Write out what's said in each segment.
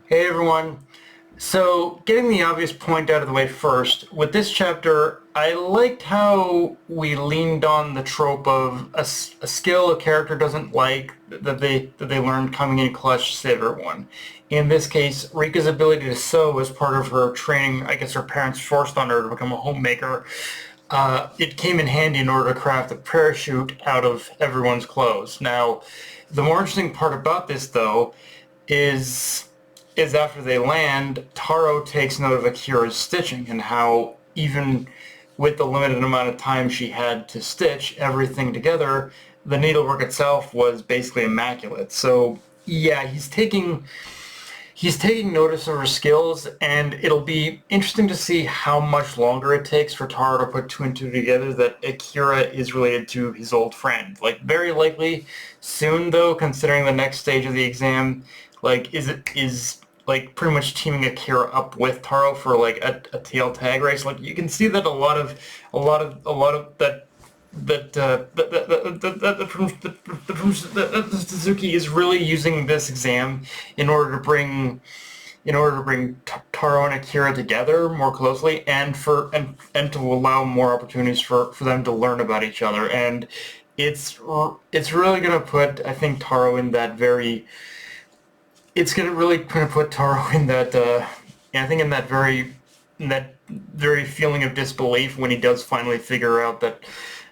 Hey everyone. So, getting the obvious point out of the way first, with this chapter, I liked how we leaned on the trope of a skill a character doesn't like that they learned coming in clutch to save everyone. In this case, Rika's ability to sew was part of her training. I guess her parents forced on her to become a homemaker. It came in handy in order to craft a parachute out of everyone's clothes. Now, the more interesting part about this, though, is is after they land, Taro takes note of Akira's stitching and how even with the limited amount of time she had to stitch everything together, the needlework itself was basically immaculate. So yeah, he's taking notice of her skills, and it'll be interesting to see how much longer it takes for Taro to put two and two together that Akira is related to his old friend. Like, very likely soon, though, considering the next stage of the exam, like, is like pretty much teaming Akira up with Taro for like a tail tag race. Like, you can see that a lot of that Suzuki is really using this exam in order to bring Taro and Akira together more closely, and to allow more opportunities for them to learn about each other. And it's really gonna put, I think, Taro in that very it's gonna put Taro in that yeah, I think in that very feeling of disbelief when he does finally figure out that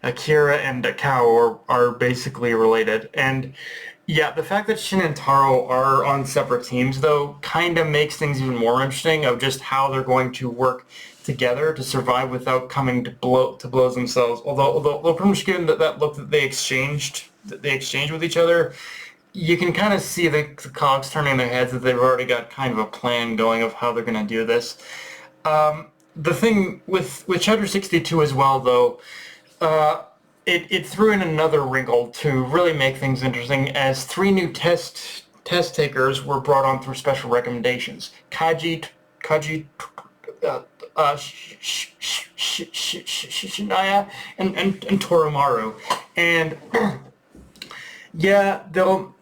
Akira and Akao are basically related. And yeah, the fact that Shin and Taro are on separate teams, though, kind of makes things even more interesting of just how they're going to work together to survive without coming to blows themselves. Although pretty much given that look that they exchanged with each other, you can kind of see the cogs turning in their heads that they've already got kind of a plan going of how they're going to do this. The thing with Chapter 62 as well, though, uh, it threw in another wrinkle to really make things interesting, as three new test takers were brought on through special recommendations. Kaji, uh, Shinaya, and Toromaru. And yeah, they'll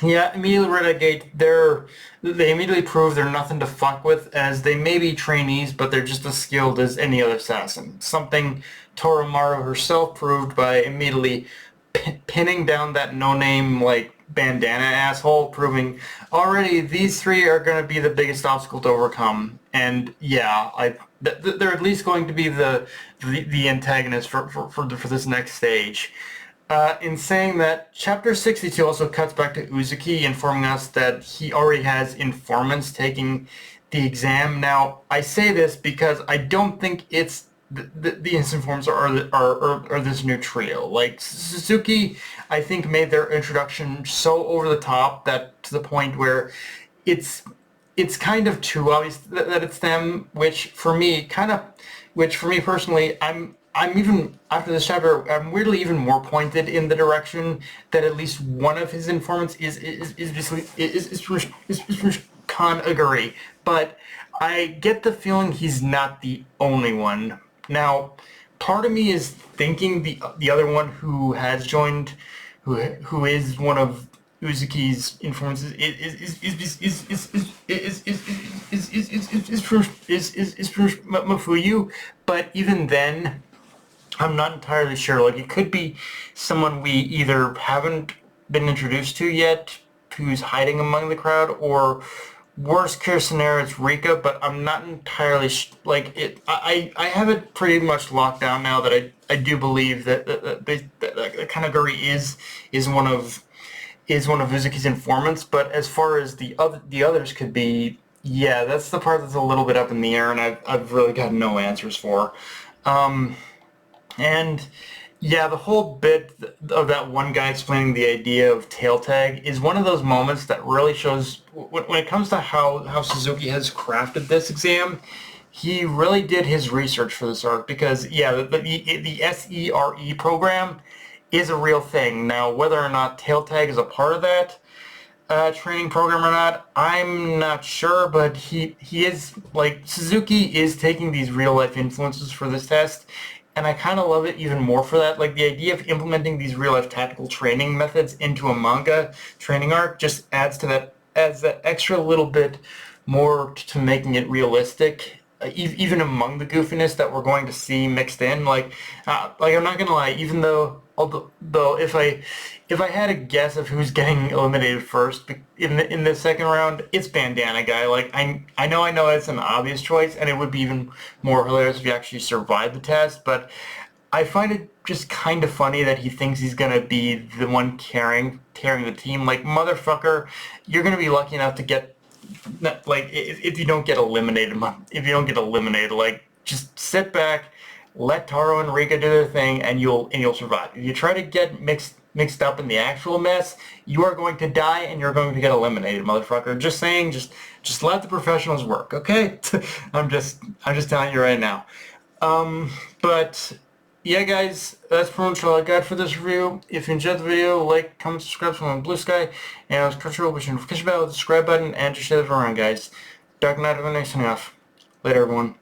Yeah, immediately right at gate, they immediately prove they're nothing to fuck with, as they may be trainees, but they're just as skilled as any other assassin. Something Toromaru herself proved by immediately pinning down that no-name, like, bandana asshole, proving already these three are going to be the biggest obstacle to overcome. And yeah, they're at least going to be the antagonist for this next stage. In saying that, Chapter 62 also cuts back to Uzuki, informing us that he already has informants taking the exam. Now, I say this because I don't think it's these informants are this new trio. Like, Suzuki, I think, made their introduction so over the top that to the point where it's it's kind of too obvious that it's them, which for me personally, I'm even after this chapter, I'm weirdly even more pointed in the direction that at least one of his informants is basically is Khan Aguri, but I get the feeling he's not the only one. Now, part of me is thinking the other one who has joined, who is one of Uzuki's influences is from Mafuyu, but even then, I'm not entirely sure. Like, it could be someone we either haven't been introduced to yet, who's hiding among the crowd, or worst case scenario, it's Rika. But I'm not entirely like it. I have it pretty much locked down now that I do believe that Kanaguri is one of Uzuki's informants. But as far as the others could be, yeah, that's the part that's a little bit up in the air, and I've really got no answers for. Um, and yeah, the whole bit of that one guy explaining the idea of tail tag is one of those moments that really shows when it comes to how Suzuki has crafted this exam. He really did his research for this arc, because yeah, the SERE program is a real thing. Now, whether or not tail tag is a part of that training program or not, I'm not sure, but he is, like, Suzuki is taking these real life influences for this test, and I kind of love it even more for that. Like, the idea of implementing these real life tactical training methods into a manga training arc just adds to that adds that extra little bit more to making it realistic, even among the goofiness that we're going to see mixed in. Like I'm not gonna lie, even though if I had a guess of who's getting eliminated first in the second round, it's Bandana Guy. Like I know it's an obvious choice, and it would be even more hilarious if he actually survived the test, but I find it just kind of funny that he thinks he's gonna be the one tearing the team. Like, motherfucker, you're gonna be lucky enough to get, like, if you don't get eliminated, like, just sit back, let Taro and Rika do their thing, and you'll survive. If you try to get mixed up in the actual mess, you are going to die and you're going to get eliminated, motherfucker. Just saying, just let the professionals work, okay? I'm just telling you right now. But yeah, guys, that's pretty much all I got for this review. If you enjoyed the video, like, comment, subscribe to my Blue Sky, and I was comfortable with the notification bell, the subscribe button, and just share it around, guys. Dark Knight of the Night signing off. Later, everyone.